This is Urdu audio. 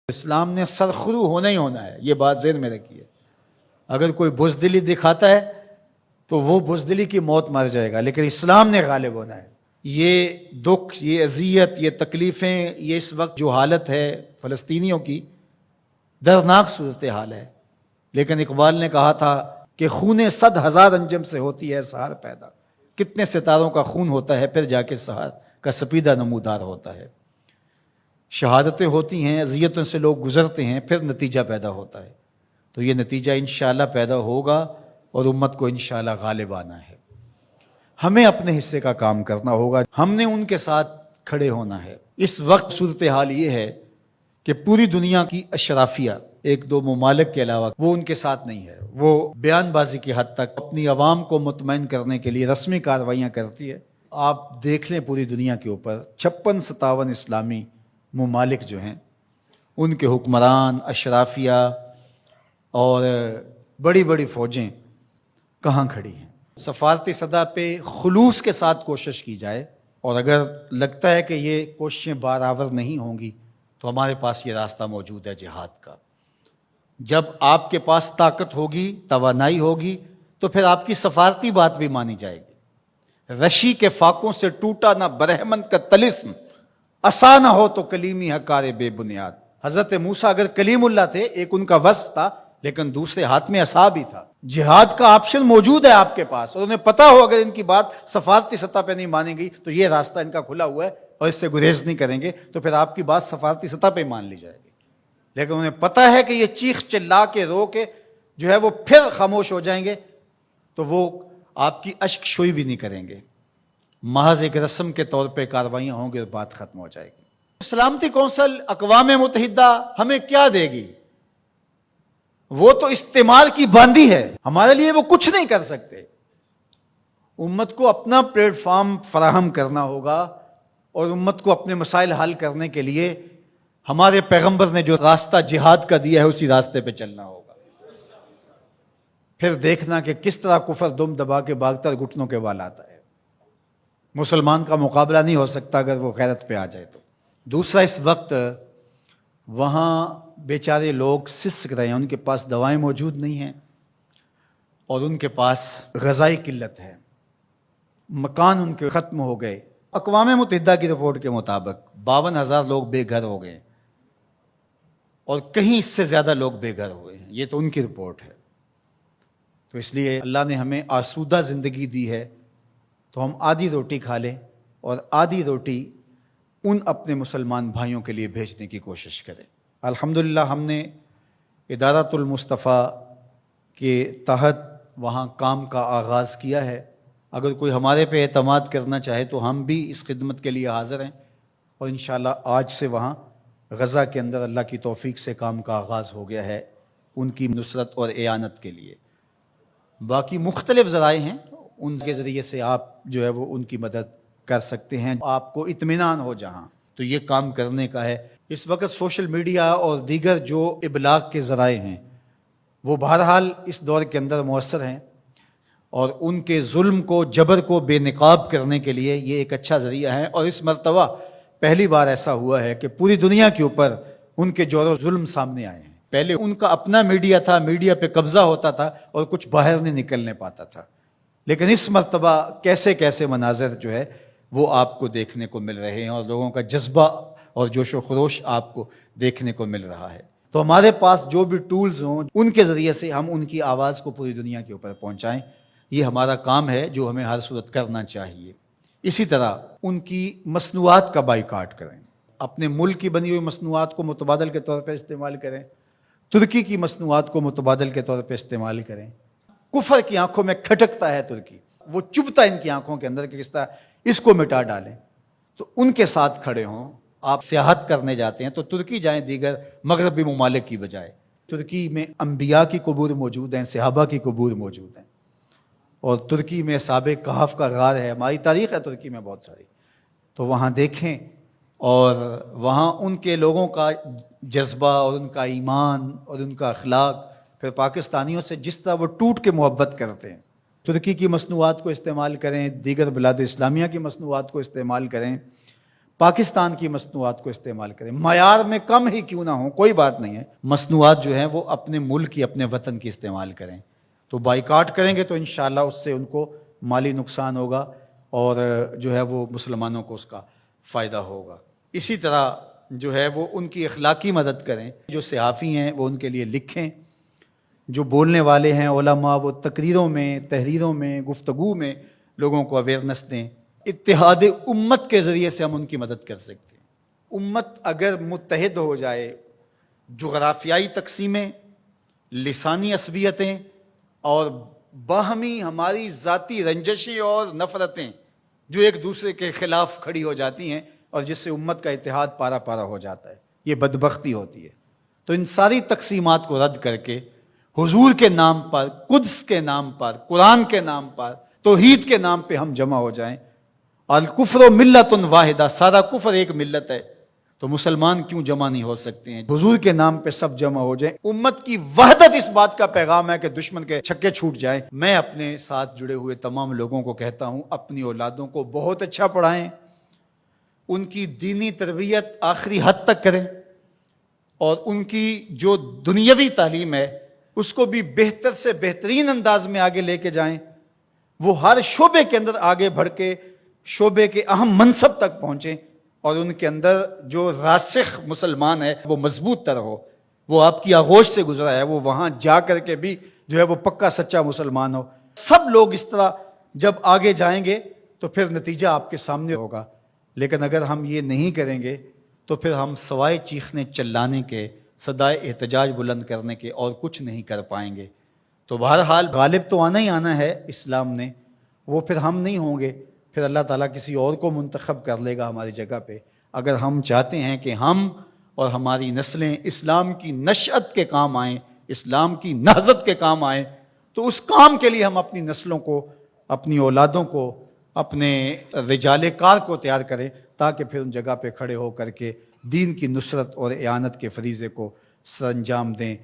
اسلام نے سرخرو ہونا ہی ہونا ہے، یہ بات ذہن میں رکھیے۔ اگر کوئی بزدلی دکھاتا ہے تو وہ بزدلی کی موت مر جائے گا، لیکن اسلام نے غالب ہونا ہے۔ یہ دکھ، یہ اذیت، یہ تکلیفیں، یہ اس وقت جو حالت ہے فلسطینیوں کی، دردناک صورتحال ہے، لیکن اقبال نے کہا تھا کہ خون 100,000 انجم سے ہوتی ہے سحر پیدا۔ کتنے ستاروں کا خون ہوتا ہے، پھر جا کے سحر کا سپیدہ نمودار ہوتا ہے۔ شہادتیں ہوتی ہیں، اذیتوں سے لوگ گزرتے ہیں، پھر نتیجہ پیدا ہوتا ہے۔ تو یہ نتیجہ انشاءاللہ پیدا ہوگا اور امت کو انشاءاللہ غالب آنا ہے۔ ہمیں اپنے حصے کا کام کرنا ہوگا، ہم نے ان کے ساتھ کھڑے ہونا ہے۔ اس وقت صورتحال یہ ہے کہ پوری دنیا کی اشرافیہ، ایک دو ممالک کے علاوہ، وہ ان کے ساتھ نہیں ہے۔ وہ بیان بازی کی حد تک اپنی عوام کو مطمئن کرنے کے لیے رسمی کارروائیاں کرتی ہے۔ آپ دیکھ لیں پوری دنیا کے اوپر 56-57 اسلامی ممالک جو ہیں، ان کے حکمران، اشرافیہ اور بڑی بڑی فوجیں کہاں کھڑی ہیں۔ سفارتی سطح پہ خلوص کے ساتھ کوشش کی جائے، اور اگر لگتا ہے کہ یہ کوششیں بارآور نہیں ہوں گی تو ہمارے پاس یہ راستہ موجود ہے جہاد کا۔ جب آپ کے پاس طاقت ہوگی، توانائی ہوگی، تو پھر آپ کی سفارتی بات بھی مانی جائے گی۔ رشی کے فاقوں سے ٹوٹا نہ برہمن کا طلسم، عصا نہ ہو تو کلیمی حکار بے بنیاد۔ حضرت موسیٰ اگر کلیم اللہ تھے، ایک ان کا وصف تھا، لیکن دوسرے ہاتھ میں عصا بھی تھا۔ جہاد کا آپشن موجود ہے آپ کے پاس، اور انہیں پتا ہو اگر ان کی بات سفارتی سطح پہ نہیں مانی گئی تو یہ راستہ ان کا کھلا ہوا ہے اور اس سے گریز نہیں کریں گے، تو پھر آپ کی بات سفارتی سطح پہ مان لی جائے گی۔ لیکن انہیں پتا ہے کہ یہ چیخ چلا کے رو کے جو ہے وہ پھر خاموش ہو جائیں گے، تو وہ آپ کی اشک شوئی بھی نہیں کریں گے، محض ایک رسم کے طور پہ کاروائیاں ہوں گی اور بات ختم ہو جائے گی۔ سلامتی کونسل اقوام متحدہ ہمیں کیا دے گی؟ وہ تو استعمار کی باندھی ہے، ہمارے لیے وہ کچھ نہیں کر سکتے۔ امت کو اپنا پلیٹ فارم فراہم کرنا ہوگا، اور امت کو اپنے مسائل حل کرنے کے لیے ہمارے پیغمبر نے جو راستہ جہاد کا دیا ہے اسی راستے پہ چلنا ہوگا۔ پھر دیکھنا کہ کس طرح کفر دم دبا کے بھاگتا گھٹنوں کے بال آتا ہے۔ مسلمان کا مقابلہ نہیں ہو سکتا اگر وہ غیرت پہ آ جائے تو۔ دوسرا، اس وقت وہاں بیچارے لوگ سسک رہے ہیں، ان کے پاس دوائیں موجود نہیں ہیں، اور ان کے پاس غذائی قلت ہے، مکان ان کے ختم ہو گئے۔ اقوام متحدہ کی رپورٹ کے مطابق 52,000 لوگ بے گھر ہو گئے، اور کہیں اس سے زیادہ لوگ بے گھر ہوئے ہیں، یہ تو ان کی رپورٹ ہے۔ تو اس لیے اللہ نے ہمیں آسودہ زندگی دی ہے، تو ہم آدھی روٹی کھا لیں اور آدھی روٹی ان اپنے مسلمان بھائیوں کے لیے بھیجنے کی کوشش کریں۔ الحمدللہ ہم نے ادارۃ المصطفیٰ کے تحت وہاں کام کا آغاز کیا ہے۔ اگر کوئی ہمارے پہ اعتماد کرنا چاہے تو ہم بھی اس خدمت کے لیے حاضر ہیں، اور انشاءاللہ آج سے وہاں غزہ کے اندر اللہ کی توفیق سے کام کا آغاز ہو گیا ہے ان کی نصرت اور اعانت کے لیے۔ باقی مختلف ذرائع ہیں، ان کے ذریعے سے آپ جو ہے وہ ان کی مدد کر سکتے ہیں۔ آپ کو اطمینان ہو جہاں تو یہ کام کرنے کا ہے۔ اس وقت سوشل میڈیا اور دیگر جو ابلاغ کے ذرائع ہیں وہ بہرحال اس دور کے اندر مؤثر ہیں، اور ان کے ظلم کو، جبر کو بے نقاب کرنے کے لیے یہ ایک اچھا ذریعہ ہے۔ اور اس مرتبہ پہلی بار ایسا ہوا ہے کہ پوری دنیا کے اوپر ان کے جور و ظلم سامنے آئے ہیں۔ پہلے ان کا اپنا میڈیا تھا، میڈیا پہ قبضہ ہوتا تھا اور کچھ باہر نہیں نکلنے پاتا تھا، لیکن اس مرتبہ کیسے کیسے مناظر جو ہے وہ آپ کو دیکھنے کو مل رہے ہیں، اور لوگوں کا جذبہ اور جوش و خروش آپ کو دیکھنے کو مل رہا ہے۔ تو ہمارے پاس جو بھی ٹولز ہوں ان کے ذریعے سے ہم ان کی آواز کو پوری دنیا کے اوپر پہنچائیں، یہ ہمارا کام ہے جو ہمیں ہر صورت کرنا چاہیے۔ اسی طرح ان کی مصنوعات کا بائیکاٹ کریں، اپنے ملک کی بنی ہوئی مصنوعات کو متبادل کے طور پہ استعمال کریں، ترکی کی مصنوعات کو متبادل کے طور پہ استعمال کریں۔ کفر کی آنکھوں میں کھٹکتا ہے ترکی، وہ چبھتا ہے ان کی آنکھوں کے اندر کہ کس طرح اس کو مٹا ڈالیں، تو ان کے ساتھ کھڑے ہوں۔ آپ سیاحت کرنے جاتے ہیں تو ترکی جائیں دیگر مغربی ممالک کی بجائے۔ ترکی میں انبیاء کی قبور موجود ہیں، صحابہ کی قبور موجود ہیں، اور ترکی میں اصحاب کہف کا غار ہے، ہماری تاریخ ہے ترکی میں بہت ساری، تو وہاں دیکھیں، اور وہاں ان کے لوگوں کا جذبہ اور ان کا ایمان اور ان کا اخلاق پھر پاکستانیوں سے جس طرح وہ ٹوٹ کے محبت کرتے ہیں۔ ترکی کی مصنوعات کو استعمال کریں، دیگر بلاد اسلامیہ کی مصنوعات کو استعمال کریں، پاکستان کی مصنوعات کو استعمال کریں، معیار میں کم ہی کیوں نہ ہوں، کوئی بات نہیں ہے، مصنوعات جو ہیں وہ اپنے ملک کی، اپنے وطن کی استعمال کریں۔ تو بائیکاٹ کریں گے تو انشاءاللہ اس سے ان کو مالی نقصان ہوگا اور جو ہے وہ مسلمانوں کو اس کا فائدہ ہوگا۔ اسی طرح جو ہے وہ ان کی اخلاقی مدد کریں، جو صحافی ہیں وہ ان کے لیے لکھیں، جو بولنے والے ہیں علماء وہ تقریروں میں، تحریروں میں، گفتگو میں لوگوں کو اویئرنیس دیں۔ اتحاد امت کے ذریعے سے ہم ان کی مدد کر سکتے ہیں۔ امت اگر متحد ہو جائے، جغرافیائی تقسیمیں، لسانی عصبیتیں اور باہمی ہماری ذاتی رنجشیں اور نفرتیں جو ایک دوسرے کے خلاف کھڑی ہو جاتی ہیں اور جس سے امت کا اتحاد پارا پارا ہو جاتا ہے، یہ بدبختی ہوتی ہے۔ تو ان ساری تقسیمات کو رد کر کے حضور کے نام پر، قدس کے نام پر، قرآن کے نام پر، توحید کے نام پہ ہم جمع ہو جائیں۔ الکفر ملت واحدہ، سارا کفر ایک ملت ہے، تو مسلمان کیوں جمع نہیں ہو سکتے ہیں؟ حضور کے نام پہ سب جمع ہو جائیں۔ امت کی وحدت اس بات کا پیغام ہے کہ دشمن کے چھکے چھوٹ جائیں۔ میں اپنے ساتھ جڑے ہوئے تمام لوگوں کو کہتا ہوں، اپنی اولادوں کو بہت اچھا پڑھائیں، ان کی دینی تربیت آخری حد تک کریں، اور ان کی جو دنیاوی تعلیم ہے اس کو بھی بہتر سے بہترین انداز میں آگے لے کے جائیں۔ وہ ہر شعبے کے اندر آگے بڑھ کے شعبے کے اہم منصب تک پہنچیں، اور ان کے اندر جو راسخ مسلمان ہے وہ مضبوط تر ہو، وہ آپ کی آغوش سے گزرا ہے، وہ وہاں جا کر کے بھی جو ہے وہ پکا سچا مسلمان ہو۔ سب لوگ اس طرح جب آگے جائیں گے تو پھر نتیجہ آپ کے سامنے ہوگا، لیکن اگر ہم یہ نہیں کریں گے تو پھر ہم سوائے چیخنے چلانے کے، صدائے احتجاج بلند کرنے کے اور کچھ نہیں کر پائیں گے۔ تو بہرحال غالب تو آنا ہی آنا ہے اسلام نے، وہ پھر ہم نہیں ہوں گے، پھر اللہ تعالیٰ کسی اور کو منتخب کر لے گا ہماری جگہ پہ۔ اگر ہم چاہتے ہیں کہ ہم اور ہماری نسلیں اسلام کی نشأت کے کام آئیں، اسلام کی نہضت کے کام آئیں، تو اس کام کے لیے ہم اپنی نسلوں کو، اپنی اولادوں کو، اپنے رجال کار کو تیار کریں، تاکہ پھر ان جگہ پہ کھڑے ہو کر کے دین کی نصرت اور اعانت کے فریضے کو سر انجام دیں۔